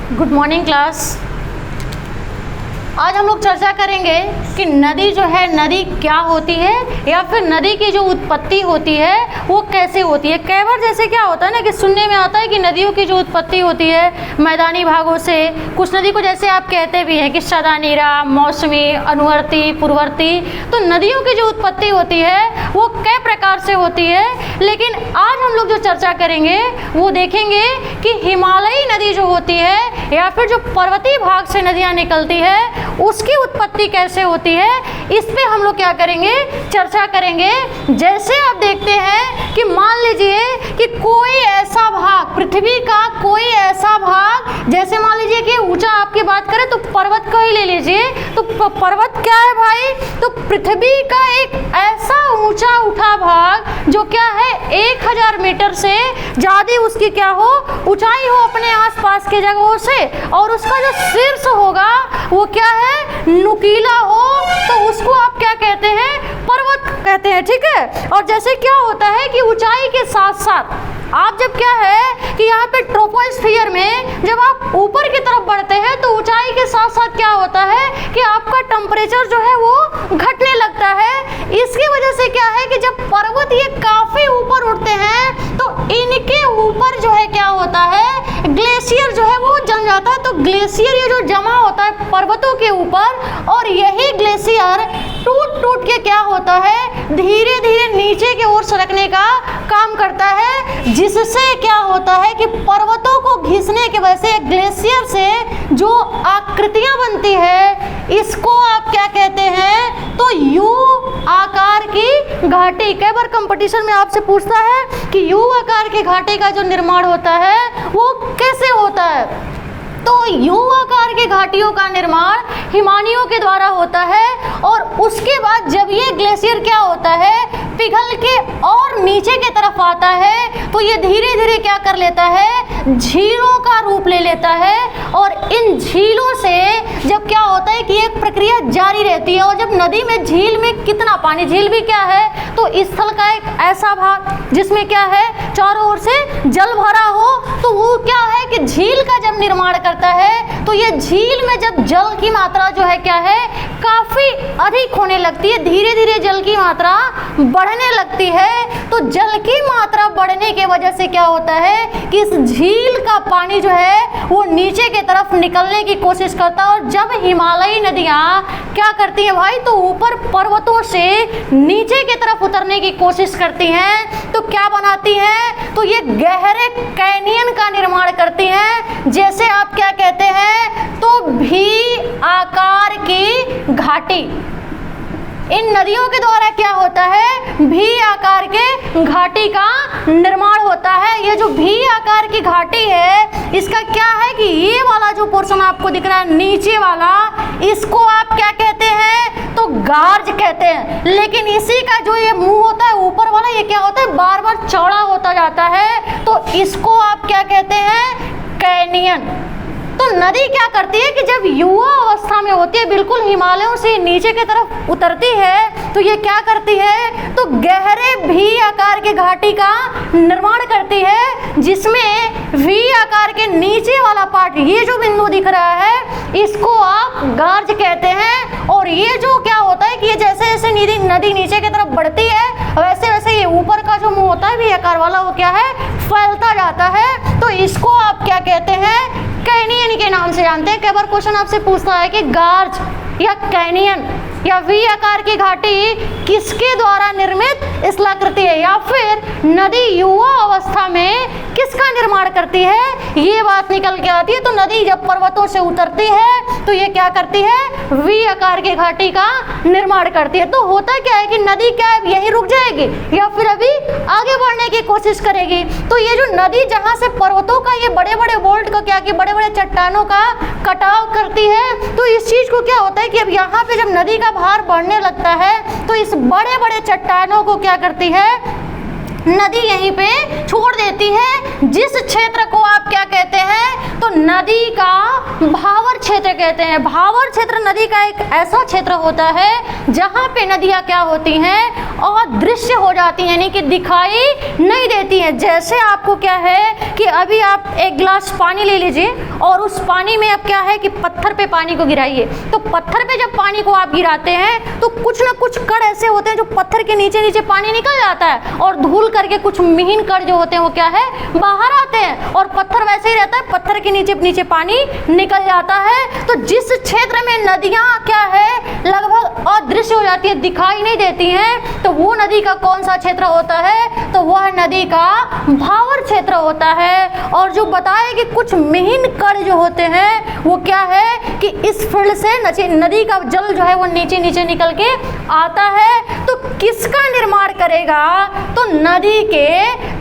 Good morning class. आज हम लोग चर्चा करेंगे कि नदी जो है, नदी क्या होती है या फिर नदी की जो उत्पत्ति होती है वो कैसे होती है। कई बार जैसे क्या होता है ना कि सुनने में आता है कि नदियों की जो उत्पत्ति होती है मैदानी भागों से, कुछ नदी को जैसे आप कहते भी हैं कि सदानीरा, मौसमी, अनुवर्ती, पूर्ववर्ती। तो नदियों की जो उत्पत्ति होती है वो कई प्रकार से होती है, लेकिन आज हम लोग जो चर्चा करेंगे वो देखेंगे कि हिमालयी नदी जो होती है या फिर जो पर्वतीय भाग से नदियाँ निकलती है उसकी उत्पत्ति कैसे होती है, इस पे हम लोग क्या करेंगे, चर्चा करेंगे। जैसे आप देखते हैं कि मान लीजिए कि कोई ऐसा भाग, पृथ्वी का कोई ऐसा भाग, जैसे मान लीजिए कि ऊंचा आपकी बात करें तो पर्वत का ही ले लीजिए। तो पर्वत क्या है भाई, तो पृथ्वी का एक ऐसा ऊंचा उठा भाग जो क्या है 1000 मीटर से ज़्यादा उसकी क्या हो, ऊंचाई हो अपने आसपास के जगहों से, और उसका जो शीर्ष होगा वो क्या है, नुकीला हो, तो उसको आप क्या कहते हैं, पर्वत कहते हैं। ठीक है। और जैसे क्या होता है कि ऊंचाई के साथ साथ आप जब क्या है कि यहाँ पे ट्रोपोस्फियर में जब आप ऊपर की तरफ बढ़ते हैं तो ऊंचाई के साथ साथ क्या होता है कि आपका टेम्परेचर जो है वो घटने लगता है। इसकी वजह से क्या है कि जब पर्वत ये काफ़ी ऊपर उठते हैं तो इनके ऊपर जो है क्या होता है, ग्लेशियर जो है वो जम जाता है। तो ग्लेशियर ये जो जमा होता है पर्वतों के ऊपर, और यही ग्लेशियर टूट टूट के क्या होता है, धीरे धीरे नीचे की ओर सरकने का काम करता है, जिससे क्या होता है कि पर्वतों को घिसने की वजह से ग्लेशियर से जो आकृतियां बनती है इसको आप क्या कहते हैं, तो यू आकार की घाटी। कई बार कंपटीशन में आपसे पूछता है कि यू आकार की घाटी का जो निर्माण होता है वो कैसे होता है। तो यू आकार की घाटियों का निर्माण हिमानियों के द्वारा होता है, और उसके बाद जब ये ग्लेशियर क्या होता है, पिघल के और नीचे की तरफ आता है तो ये धीरे धीरे क्या कर लेता है, झीलों का रूप ले लेता है। और इन झीलों से जब क्या होता है कि एक प्रक्रिया जारी रहती है, और जब नदी में, झील में कितना पानी, झील भी क्या है तो स्थल का एक ऐसा भाग जिसमें क्या है चारों ओर से जल भरा हो, तो वो क्या है कि झील का जब निर्माण करता है तो ये झील में जब जल की मात्रा जो है क्या है काफ़ी अधिक होने लगती है, धीरे धीरे जल की मात्रा बढ़ने लगती है। तो जल की मात्रा बढ़ने की वजह से क्या होता है कि इस झील का पानी जो है वो नीचे की तरफ निकलने की कोशिश करता है, और जब हिमालयी नदियाँ क्या करती हैं भाई, तो ऊपर पर्वतों से नीचे की तरफ उतरने की कोशिश करती हैं तो क्या बनाती हैं, तो ये गहरे कैनियन का निर्माण करती हैं। जैसे आप क्या कहते हैं, तो भी आकार की घाटी। इन नदियों के द्वारा क्या होता है, भी आकार के घाटी का निर्माण होता है। ये जो भी आकार की घाटी है इसका क्या है कि ये वाला जो पोर्शन आपको दिख रहा है नीचे वाला, इसको आप क्या कहते हैं, तो गार्ज कहते हैं। लेकिन इसी का जो ये मुंह होता है ऊपर वाला, ये क्या होता है, बार बार चौड़ा होता जाता है, तो इसको आप क्या कहते हैं, कैनियन। तो नदी क्या करती है कि जब युवा अवस्था में होती है, बिल्कुल हिमालयों से नीचे की तरफ उतरती है, तो ये क्या करती है, तो गहरे भी आकार की घाटी का निर्माण करती है, जिसमें वी आकार के नीचे वाला पार्ट, ये जो बिंदु दिख रहा है इसको आप गार्ज कहते हैं। और ये जो क्या होता है कि ये जैसे जैसे नदी नीचे की तरफ बढ़ती है वैसे वैसे ये ऊपर का जो मुंह होता है वी आकार वाला, वो क्या है, फैलता जाता है। तो इसको आप क्या कहते हैं, कैनियन के नाम से जानते हैं। कई बार क्वेश्चन आपसे पूछता है कि गार्ज या कैनियन या वी आकार की घाटी किसके द्वारा निर्मित स्थलाकृति है, या फिर नदी युवा अवस्था में किसका निर्माण करती है, ये बात निकल के आती है। तो नदी जब पर्वतों से उतरती है तो ये क्या करती है, वी आकार की घाटी का निर्माण करती है। तो होता क्या है कि नदी क्या है, यही रुक जाएगी या फिर अभी आगे बढ़ने की कोशिश करेगी। तो ये जो नदी जहाँ से पर्वतों का ये बड़े बड़े बोल्ट का क्या, कि बड़े बड़े चट्टानों का कटाव करती है, तो इस चीज़ को क्या होता है कि अब यहाँ पे जब नदी का भार बढ़ने लगता है तो इस बड़े बड़े चट्टानों को क्या करती है, नदी यहीं पे छोड़ देती है। जिस क्षेत्र को आप क्या कहते हैं, तो नदी का भावर क्षेत्र कहते हैं। भावर क्षेत्र नदी का एक ऐसा क्षेत्र होता है जहाँ पे नदियाँ क्या होती हैं, अदृश्य हो जाती हैं, यानी कि दिखाई नहीं देती हैं। जैसे आपको क्या है कि अभी आप एक गिलास पानी ले लीजिए और उस पानी में अब क्या है कि पत्थर पे पानी को गिराइए। तो पत्थर पे जब पानी को आप गिराते हैं तो कुछ ना कुछ कण ऐसे होते हैं जो पत्थर के नीचे नीचे पानी निकल जाता है, और धूल करके कुछ महीन कण जो होते हैं वो क्या है, बाहर आते हैं, और पत्थर वैसे ही रहता है, पत्थर के नीचे नीचे पानी निकल जाता है। तो जिस क्षेत्र में नदियाँ क्या है लगभग अदृश्य हो जाती है, दिखाई नहीं देती हैं, तो वो नदी का कौन सा क्षेत्र होता है, तो वह नदी का भावर क्षेत्र होता है। और जो बताए कि कुछ महीन कण जो होते हैं वो क्या है कि इस फील्ड से नदी का जल जो है वो नीचे नीचे निकल के आता है। तो किसका निर्माण करेगा, तो नदी के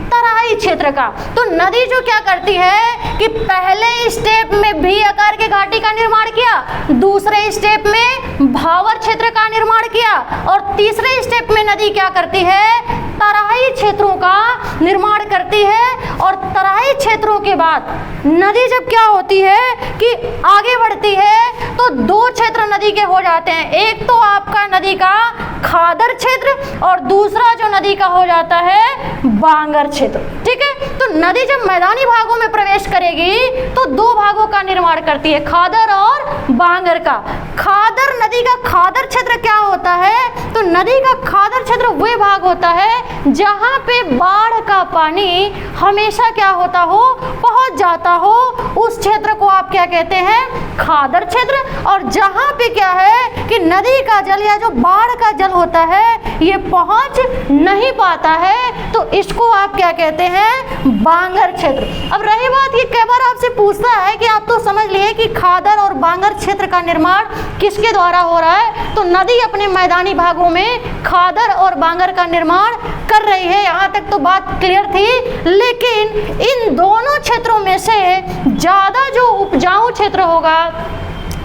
तराई क्षेत्र का। तो नदी जो क्या करती है कि पहले स्टेप में भी आकार के घाटी का निर्माण किया, दूसरे स्टेप में भावर क्षेत्र का निर्माण किया, और तीसरे स्टेप में नदी क्या करती है, तराई क्षेत्रों का निर्माण करती है। और तराई क्षेत्रों के बाद नदी जब क्या होती है कि आगे बढ़ती है तो दो क्षेत्र नदी के हो जाते हैं, एक तो आपका नदी का खादर क्षेत्र और दूसरा जो नदी का हो जाता है बांगर क्षेत्र। ठीक है, तो नदी जब मैदानी भागों में प्रवेश करेगी तो दो भागों का निर्माण करती है, खादर और बांगर का। खादर नदी का खादर क्षेत्र क्या होता है, तो नदी का खादर क्षेत्र वह भाग होता है जहां पे बाढ़ का पानी हमेशा क्या होता हो, पहुंच जाता हो, उस क्षेत्र को आप क्या कहते हैं, खादर क्षेत्र। और जहां पे क्या है कि नदी का जल या जो बाढ़ का जल होता है ये पहुंच नहीं पाता है, तो इसको आप क्या कहते हैं, बांगर क्षेत्र। अब रही बात कि कई बार आपसे पूछता है कि आप तो समझ लिए कि खादर और बांगर क्षेत्र का निर्माण किसके द्वारा हो रहा है, तो नदी अपने मैदानी भागों में खादर और बांगर का निर्माण कर रही है। यहाँ तक तो बात क्लियर थी। लेकिन इन दोनों क्षेत्रों में से ज़्यादा जो उपजाऊ क्षेत्र होगा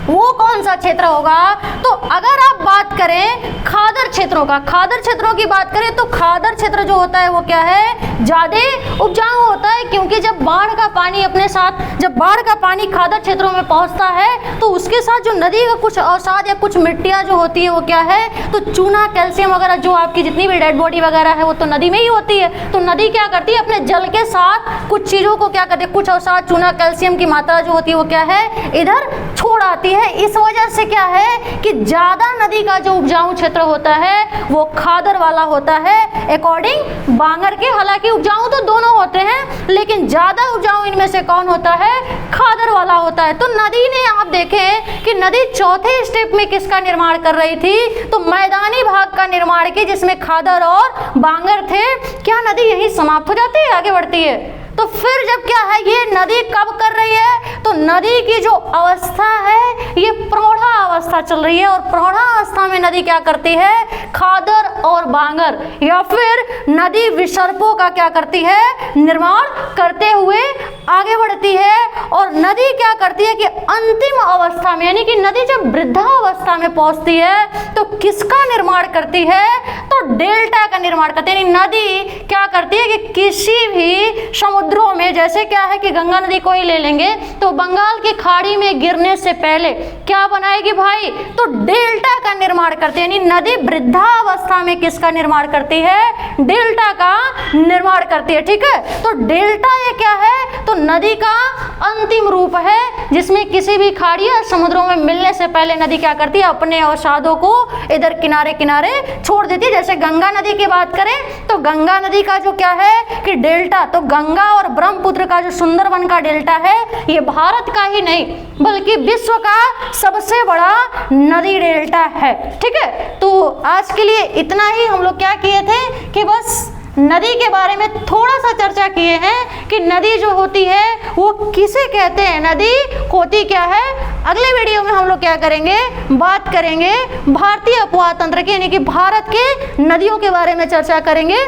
वो कौन सा क्षेत्र होगा, तो अगर आप बात करें खादर क्षेत्रों का, खादर क्षेत्रों की बात करें तो खादर क्षेत्र जो होता है वो क्या है, ज़्यादा उपजाऊ होता है। क्योंकि जब बाढ़ का पानी अपने साथ, जब बाढ़ का पानी खादर क्षेत्रों में पहुंचता है तो उसके साथ जो नदी का कुछ अवसाद या कुछ मिट्टियाँ जो होती है वो क्या है, तो चूना, कैल्शियम वगैरह जो आपकी जितनी भी डेड बॉडी वगैरह है वो तो नदी में ही होती है। तो नदी क्या करती है, अपने जल के साथ कुछ चीज़ों को क्या करती है, कुछ अवसाद, चूना, कैल्शियम की मात्रा जो होती है वो क्या है, इधर छोड़ आती है। इस वजह से क्या है कि ज्यादा नदी का जो उपजाऊ क्षेत्र होता है वो खादर वाला होता है अकॉर्डिंग बांगर के। हालांकि उपजाऊ तो दोनों होते हैं लेकिन ज्यादा उपजाऊ इनमें से कौन होता है, खादर वाला होता है। तो नदी ने आप देखें कि नदी चौथे स्टेप में किसका निर्माण कर रही थी, तो मैदानी भाग का निर्माण की, जिसमें खादर और बांगर थे। क्या नदी यही समाप्त हो जाती है, आगे बढ़ती है? तो फिर जब क्या है, ये नदी कब कर रही है, तो नदी की जो अवस्था है ये प्रौढ़ा अवस्था चल रही है, और प्रौढ़ा अवस्था में नदी क्या करती है, खादर और बांगर या फिर नदी विसर्पों का क्या करती है, निर्माण करते हुए आगे बढ़ती है। और नदी क्या करती है कि अंतिम अवस्था में, यानी कि नदी जब वृद्धावस्था में पहुंचती है तो किसका निर्माण करती है, तो डेल्टा का निर्माण करती है। यानी नदी क्या करती है कि किसी भी समुद्रों में, जैसे क्या है कि गंगा नदी को ही ले लेंगे तो बंगाल की खाड़ी में गिरने से पहले क्या बनाएगी भाई, तो डेल्टा का निर्माण करती है। यानी नदी वृद्धावस्था में किसका निर्माण करती है, डेल्टा का निर्माण करती है। ठीक है, तो डेल्टा ये क्या है, तो नदी का अंतिम रूप है जिसमें किसी भी खाड़ी या समुद्रों में मिलने से पहले नदी क्या करती है, अपने अवसादों को इधर किनारे किनारे छोड़ देती है। जैसे गंगा नदी की बात करें तो गंगा नदी का जो क्या है कि डेल्टा, तो गंगा और ब्रह्मपुत्र का जो सुंदरवन का डेल्टा है ये भारत का ही नहीं बल्कि विश्व का सबसे बड़ा नदी डेल्टा है। ठीक है, तो आज के लिए इतना ही। हम लोग क्या किए थे कि बस नदी के बारे में थोड़ा सा चर्चा किए हैं कि नदी जो होती है वो किसे कहते हैं, नदी होती क्या है। अगले वीडियो में हम लोग क्या करेंगे, बात करेंगे भारतीय अपवाह तंत्र की, यानी कि भारत के नदियों के बारे में चर्चा करेंगे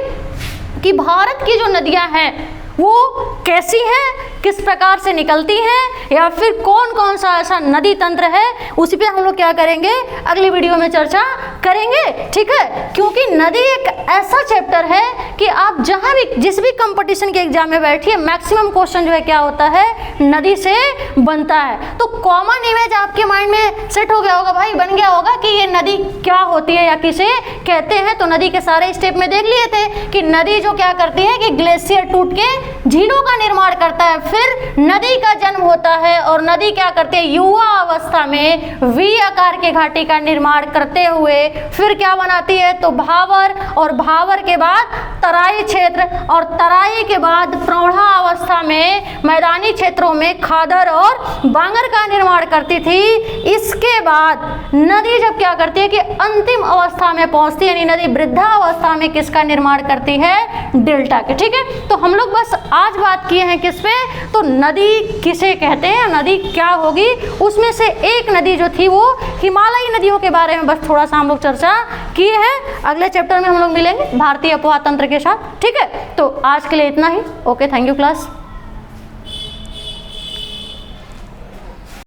कि भारत की जो नदियां हैं वो कैसी हैं, किस प्रकार से निकलती हैं, या फिर कौन कौन सा ऐसा नदी तंत्र है, उसी पे हम लोग क्या करेंगे, अगली वीडियो में चर्चा करेंगे। ठीक है, क्योंकि नदी एक ऐसा चैप्टर है कि आप जहाँ भी, जिस भी कंपटीशन के एग्जाम में बैठिए, मैक्सिमम क्वेश्चन जो है क्या होता है, नदी से बनता है। तो कॉमन इमेज आपके माइंड में सेट हो गया होगा भाई, बन गया होगा कि ये नदी क्या होती है या किसे कहते हैं। तो नदी के सारे स्टेप में देख लिए थे कि नदी जो क्या करती है कि ग्लेशियर टूट के झीलों का निर्माण करता है, फिर नदी का जन्म होता है और नदी क्या करती है, युवा अवस्था में वी आकार के घाटी का निर्माण करते हुए फिर क्या बनाती है, तो भावर, और भावर के बाद तराई क्षेत्र, और तराई के बाद प्रौढ़ा अवस्था में मैदानी क्षेत्रों में खादर और बांगर का निर्माण करती थी। इसके बाद नदी जब क्या करती है कि अंतिम अवस्था में पहुंचती है, यानी नदी वृद्धा अवस्था में किसका निर्माण करती है, डेल्टा के। ठीक है, तो हम लोग बस आज बात किए हैं किस पे, तो नदी किसे कहते हैं, नदी क्या होगी। उसमें से एक नदी जो थी वो हिमालयी नदियों के बारे में बस थोड़ा सा हम लोग चर्चा किए हैं। अगले चैप्टर में हम लोग मिलेंगे भारतीय अपवाह तंत्र के साथ। ठीक है, तो आज के लिए इतना ही। Okay, thank you class.